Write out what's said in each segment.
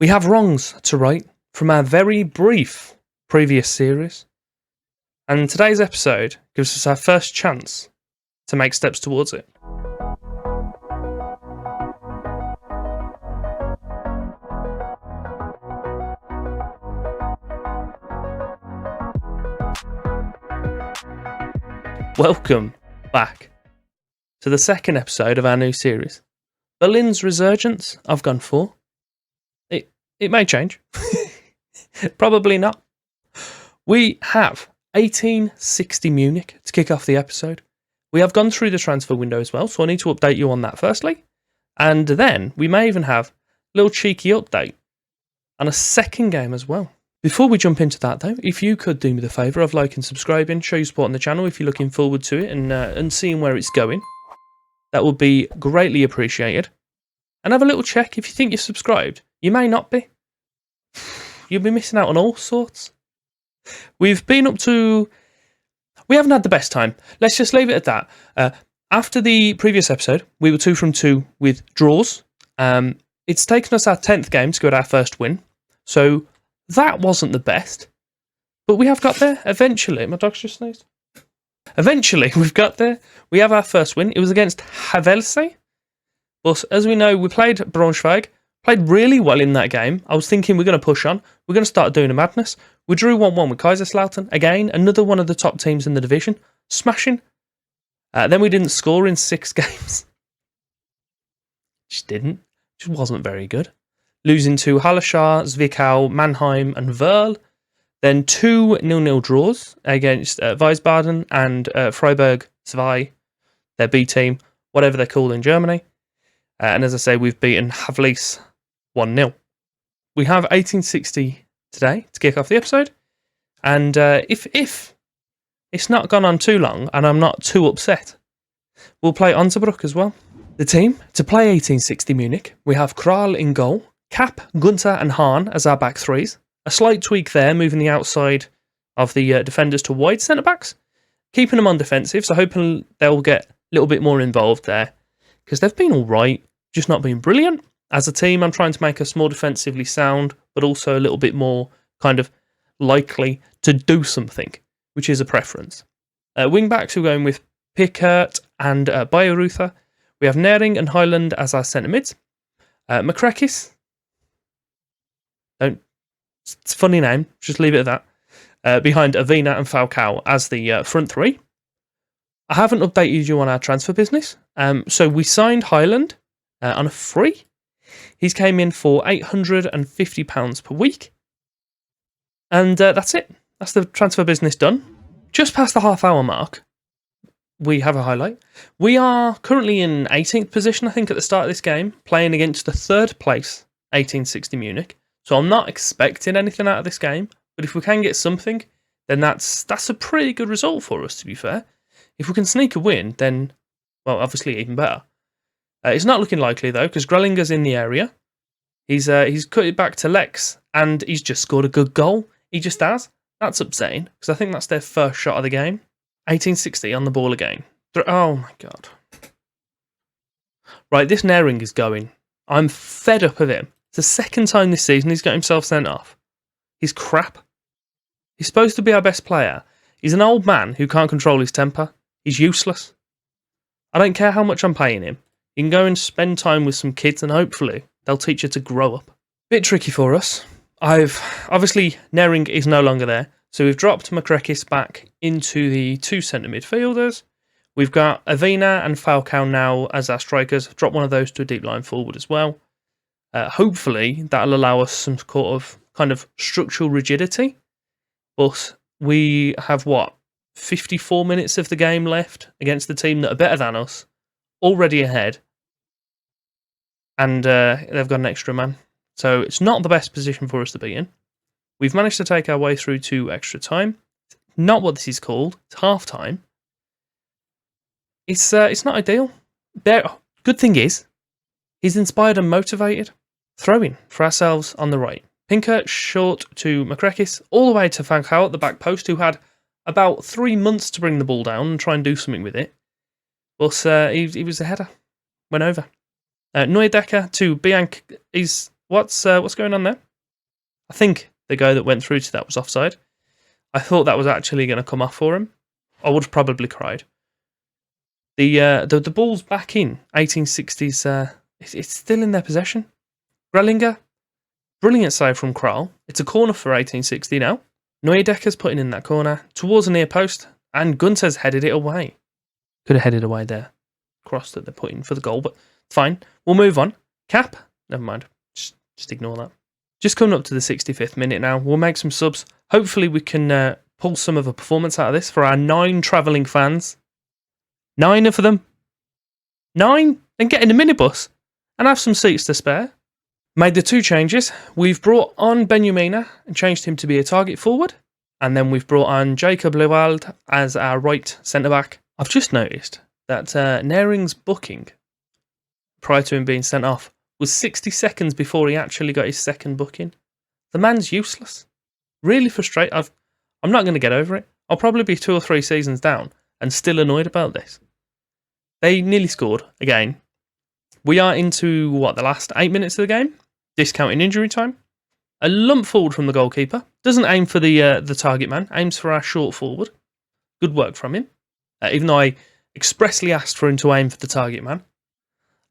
We have wrongs to right from our very brief previous series, and today's episode gives us our first chance to make steps towards it. Welcome back to the second episode of our new series. Berlin's resurgence, I've gone for. It may change. Probably not. We have 1860 Munich to kick off the episode. We have gone through the transfer window as well, so I need to update you on that firstly. And then we may even have a little cheeky update on a second game as well. Before we jump into that though, if you could do me the favour of liking and subscribing, show your support on the channel if you're looking forward to it and seeing where it's going. That would be greatly appreciated. And have a little check if you think you're subscribed. You may not be. You'll be missing out on all sorts. We haven't had the best time. Let's just leave it at that. After the previous episode, we were 2 from 2 with draws. It's taken us our 10th game to get our first win. So that wasn't the best. But we have got there eventually. My dog's just sneezed. Eventually, we've got there. We have our first win. It was against Holloway. But as we know, we played Braunschweig. Played really well in that game. I was thinking we're going to push on. We're going to start doing a madness. We drew 1-1 with Kaiserslautern. Again, another one of the top teams in the division. Smashing. Then we didn't score in 6 games. Just didn't. Just wasn't very good. Losing to Hallerschar, Zwickau, Mannheim and Werl. Then 2 0-0 draws against Wiesbaden and Freiburg 2, their B team, whatever they're called in Germany. And as I say, we've beaten Havlis 1-0. We have 1860 today to kick off the episode. And if it's not gone on too long and I'm not too upset, we'll play Onzerbruck as well. The team to play 1860 Munich, we have Kral in goal, Kapp, Gunther and Hahn as our back threes. A slight tweak there, moving the outside of the defenders to wide centre-backs, keeping them on defensive, so hoping they'll get a little bit more involved there, because they've been all right, just not been brilliant. As a team, I'm trying to make us more defensively sound, but also a little bit more kind of likely to do something, which is a preference. Wing-backs, we're going with Pickert and Bayeruther. We have Nering and Highland as our centre-mids. Makrekis. It's a funny name, just leave it at that. Behind Avina and Falcao as the front three. I haven't updated you on our transfer business. So we signed Highland on a free. He's came in for £850 per week. And that's it. That's the transfer business done. Just past the half-hour mark, we have a highlight. We are currently in 18th position, I think, at the start of this game, playing against the 3rd place 1860 Munich. So I'm not expecting anything out of this game, but if we can get something, then that's a pretty good result for us, to be fair. If we can sneak a win, then, well, obviously even better. It's not looking likely, though, because Grellinger's in the area. He's cut it back to Lex, and he's just scored a good goal. He just has. That's upsetting, because I think that's their first shot of the game. 1860 on the ball again. Oh, my God. Right, this Nering is going. I'm fed up of him. It's the second time this season he's got himself sent off. He's crap. He's supposed to be our best player. He's an old man who can't control his temper. He's useless. I don't care how much I'm paying him. You can go and spend time with some kids and hopefully they'll teach you to grow up. Bit tricky for us. Obviously, Nering is no longer there. So we've dropped Makrekis back into the 2 centre midfielders. We've got Avina and Falcao now as our strikers. I've dropped one of those to a deep line forward as well. Hopefully, that'll allow us some kind of structural rigidity. But we have, 54 minutes of the game left against the team that are better than us, already ahead. And they've got an extra man. So it's not the best position for us to be in. We've managed to take our way through to extra time. Not what this is called. It's half time. It's not ideal. Good thing is, he's inspired and motivated. Throw-in for ourselves on the right. Pinkert short to Makrekis, all the way to Falcao at the back post, who had about 3 months to bring the ball down and try and do something with it. But he was a header. Went over. Neudecker to Bianc. He's What's going on there? I think the guy that went through to that was offside. I thought that was actually going to come off for him. I would have probably cried. The ball's back in 1860s. It's still in their possession. Grellinger, brilliant save from Kral. It's a corner for 1860 now. Neuerdecker's putting in that corner towards the near post, and Gunter's headed it away. Could have headed away there. Cross that they're putting for the goal, but fine. We'll move on. Cap, never mind. Just ignore that. Just coming up to the 65th minute now. We'll make some subs. Hopefully we can pull some of a performance out of this for our 9 travelling fans. 9 of them. 9? And get in a minibus and have some seats to spare. Made the 2 changes. We've brought on Benjamina and changed him to be a target forward. And then we've brought on Jacob Lewald as our right centre-back. I've just noticed that Naring's booking, prior to him being sent off, was 60 seconds before he actually got his second booking. The man's useless. Really frustrated. I'm not going to get over it. I'll probably be 2 or 3 seasons down and still annoyed about this. They nearly scored again. We are into, the last 8 minutes of the game? Discounting injury time. A lump forward from the goalkeeper. Doesn't aim for the target man. Aims for our short forward. Good work from him. Even though I expressly asked for him to aim for the target man.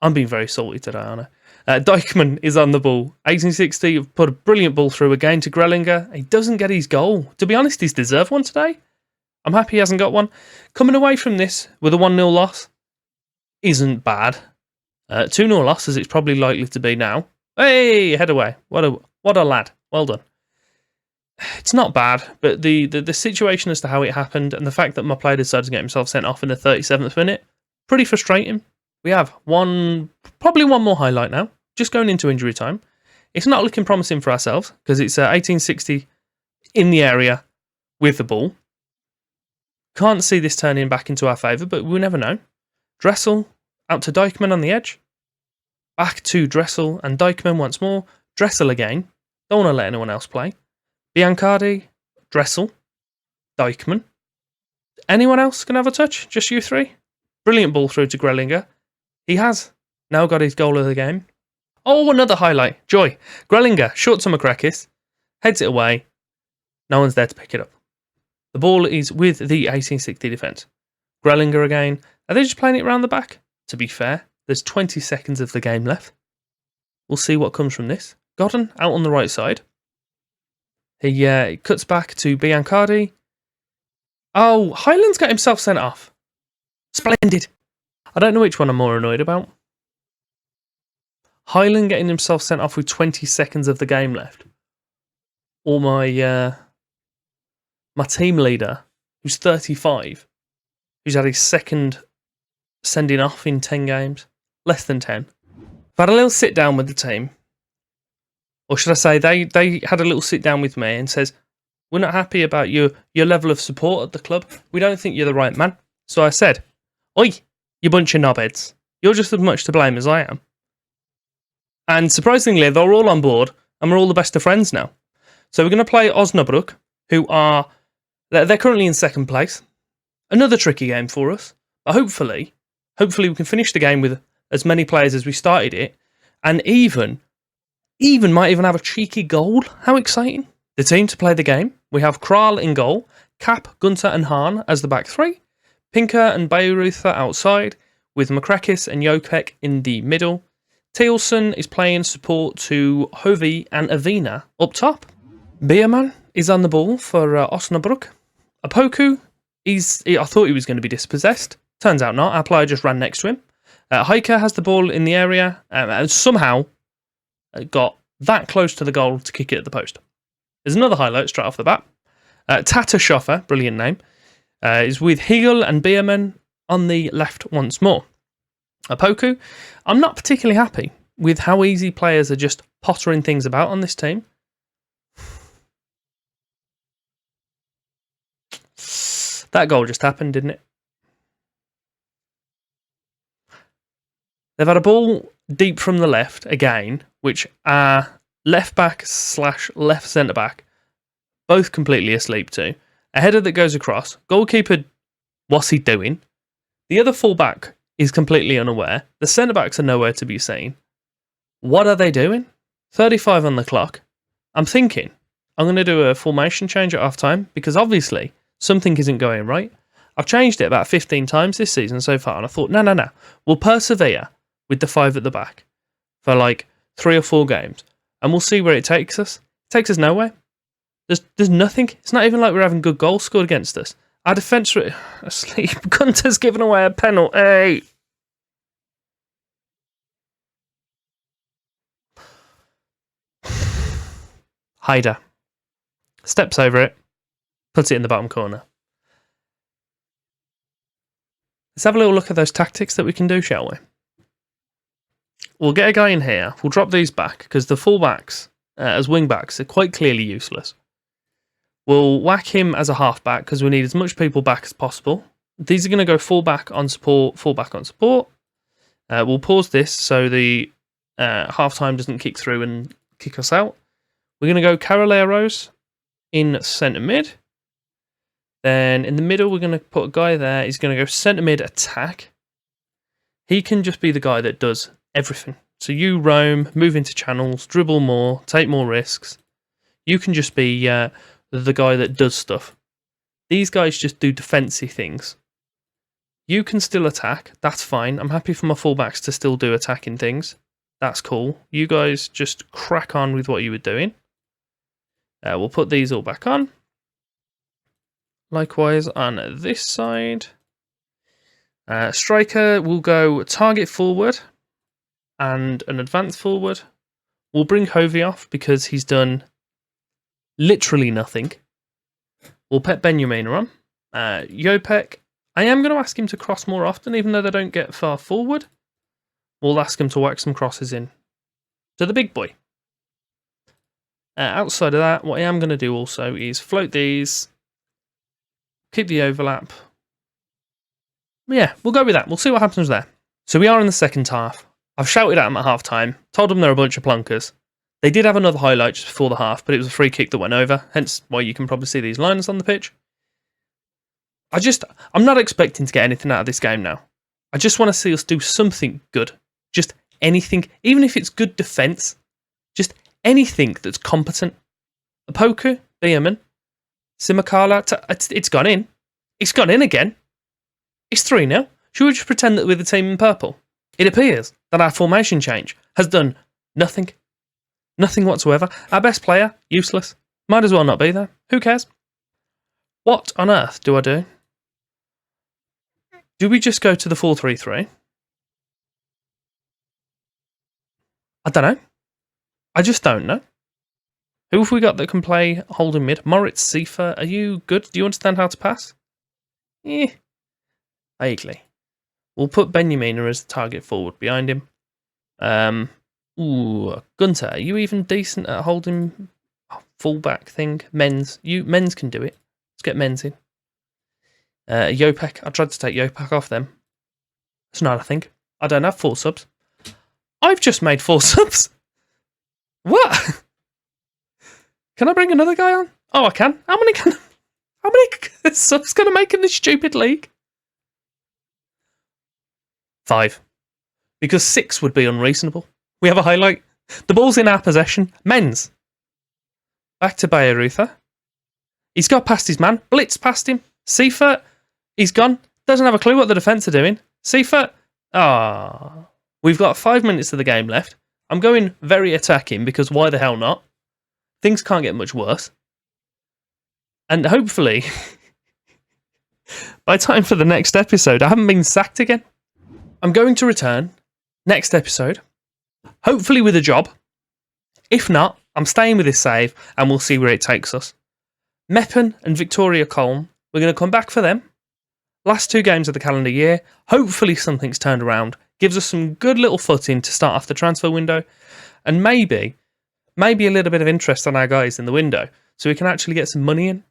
I'm being very salty today, aren't I? Dijkman is on the ball. 1860 put a brilliant ball through again to Grellinger. He doesn't get his goal. To be honest, he's deserved one today. I'm happy he hasn't got one. Coming away from this with a 1-0 loss isn't bad. 2-0 loss, as it's probably likely to be now. Hey, head away. What a lad. Well done. It's not bad, but the situation as to how it happened and the fact that my player decided to get himself sent off in the 37th minute, pretty frustrating. We have probably one more highlight now, just going into injury time. It's not looking promising for ourselves because it's 1860 in the area with the ball. Can't see this turning back into our favour, but we'll never know. Dressel out to Dijkman on the edge. Back to Dressel and Dijkman once more. Dressel again. Don't want to let anyone else play. Biancardi, Dressel, Dijkman. Anyone else can have a touch? Just you 3? Brilliant ball through to Grellinger. He has now got his goal of the game. Oh, another highlight. Joy. Grellinger, short to Makrakis. Heads it away. No one's there to pick it up. The ball is with the 1860 defence. Grellinger again. Are they just playing it around the back? To be fair, there's 20 seconds of the game left. We'll see what comes from this. Godden out on the right side. He cuts back to Biancardi. Oh, Highland's got himself sent off. Splendid. I don't know which one I'm more annoyed about. Highland getting himself sent off with 20 seconds of the game left. Or my team leader, who's 35, who's had his second sending off in 10 games. Less than 10. I've had a little sit down with the team. Or should I say, they had a little sit down with me and says, we're not happy about your level of support at the club. We don't think you're the right man. So I said, oi, you bunch of knobheads. You're just as much to blame as I am. And surprisingly, they're all on board and we're all the best of friends now. So we're going to play Osnabrück, who are, they're currently in second place. Another tricky game for us. But hopefully we can finish the game with as many players as we started it. And even might even have a cheeky goal. How exciting. The team to play the game. We have Kral in goal. Cap, Gunter and Hahn as the back 3. Pinker and Bayreuther outside, with Makrakis and Jopek in the middle. Thielsen is playing support to Hovey and Avina up top. Bierman is on the ball for Osnabrück. Apoku, I thought he was going to be dispossessed. Turns out not. Our player just ran next to him. Heike has the ball in the area and somehow got that close to the goal to kick it at the post. There's another highlight straight off the bat. Tata Schoffer, brilliant name, is with Hegel and Bierman on the left once more. Apoku, I'm not particularly happy with how easy players are just pottering things about on this team. That goal just happened, didn't it? They've had a ball deep from the left again, which are left back / left centre back, both completely asleep to. A header that goes across. Goalkeeper, what's he doing? The other fullback is completely unaware. The centre backs are nowhere to be seen. What are they doing? 35 on the clock. I'm thinking I'm going to do a formation change at half time because obviously something isn't going right. I've changed it about 15 times this season so far, and I thought, no. We'll persevere with the 5 at the back for like 3 or 4 games, and we'll see where it takes us. It takes us nowhere. There's nothing. It's not even like we're having good goals scored against us. Our defence are asleep. Gunter's given away a penalty. Haider steps over it, puts it in the bottom corner. Let's have a little look at those tactics that we can do, shall we? We'll get a guy in here. We'll drop these back because the fullbacks as wing-backs are quite clearly useless. We'll whack him as a half-back because we need as much people back as possible. These are going to go full-back on support, full-back on support. We'll pause this so the half-time doesn't kick through and kick us out. We're going to go Carraleros in centre mid. Then in the middle, we're going to put a guy there. He's going to go centre mid attack. He can just be the guy that does everything. So you roam, move into channels, dribble more, take more risks. You can just be the guy that does stuff. These guys just do defensive things. You can still attack. That's fine. I'm happy for my fullbacks to still do attacking things. That's cool. You guys just crack on with what you were doing. We'll put these all back on. Likewise on this side. Striker will go target forward and an advance forward. We'll bring Hovey off because he's done literally nothing. We'll put Benjamina on. Jopek, I am going to ask him to cross more often, even though they don't get far forward. We'll ask him to whack some crosses in to the big boy. Outside of that, what I am going to do also is float these, keep the overlap. Yeah, we'll go with that. We'll see what happens there. So we are in the second half. I've shouted at them at half time, told them they're a bunch of plunkers. They did have another highlight just before the half, but it was a free kick that went over, hence why you can probably see these liners on the pitch. I'm not expecting to get anything out of this game now. I just want to see us do something good. Just anything, even if it's good defence. Just anything that's competent. Apoku, Beerman, Simakala, it's gone in. It's gone in again. It's 3-0. Should we just pretend that we're the team in purple? It appears that our formation change has done nothing. Nothing whatsoever. Our best player, useless. Might as well not be there. Who cares? What on earth do I do? Do we just go to the 4-3-3? I don't know. I just don't know. Who have we got that can play holding mid? Moritz, Seifer, are you good? Do you understand how to pass? Vaguely. We'll put Benjamina as the target forward behind him. Gunter, are you even decent at holding fullback thing? Men's can do it. Let's get men's in. Jopek, I tried to take Jopek off them. It's not a thing. I don't have 4 subs. I've just made 4 subs. What? Can I bring another guy on? Oh, I can. How many subs can I make in this stupid league? 5. Because 6 would be unreasonable. We have a highlight. The ball's in our possession. Men's. Back to Bayerutha. He's got past his man. Blitz past him. Seifert. He's gone. Doesn't have a clue what the defence are doing. Seifert. We've got 5 minutes of the game left. I'm going very attacking because why the hell not? Things can't get much worse. And hopefully, by time for the next episode, I haven't been sacked again. I'm going to return next episode, hopefully with a job. If not, I'm staying with this save and we'll see where it takes us. Meppen and Viktoria Colm, we're going to come back for them. Last 2 games of the calendar year. Hopefully something's turned around. Gives us some good little footing to start off the transfer window. And maybe a little bit of interest on our guys in the window so we can actually get some money in.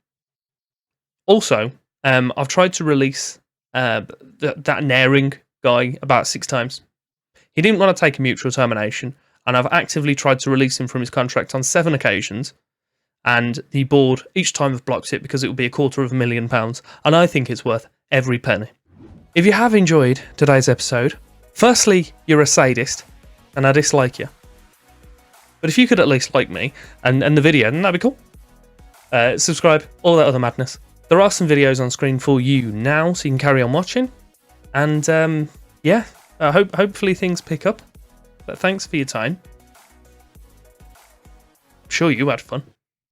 Also, I've tried to release that Naring guy about 6 times. He didn't want to take a mutual termination, and I've actively tried to release him from his contract on 7 occasions, and the board each time have blocked it because it would be £250,000, and I think it's worth every penny. If you have enjoyed today's episode, firstly, you're a sadist, and I dislike you. But if you could at least like me and the video, then that'd be cool. Subscribe, all that other madness. There are some videos on screen for you now, so you can carry on watching. And yeah, hopefully things pick up. But thanks for your time. I'm sure you had fun.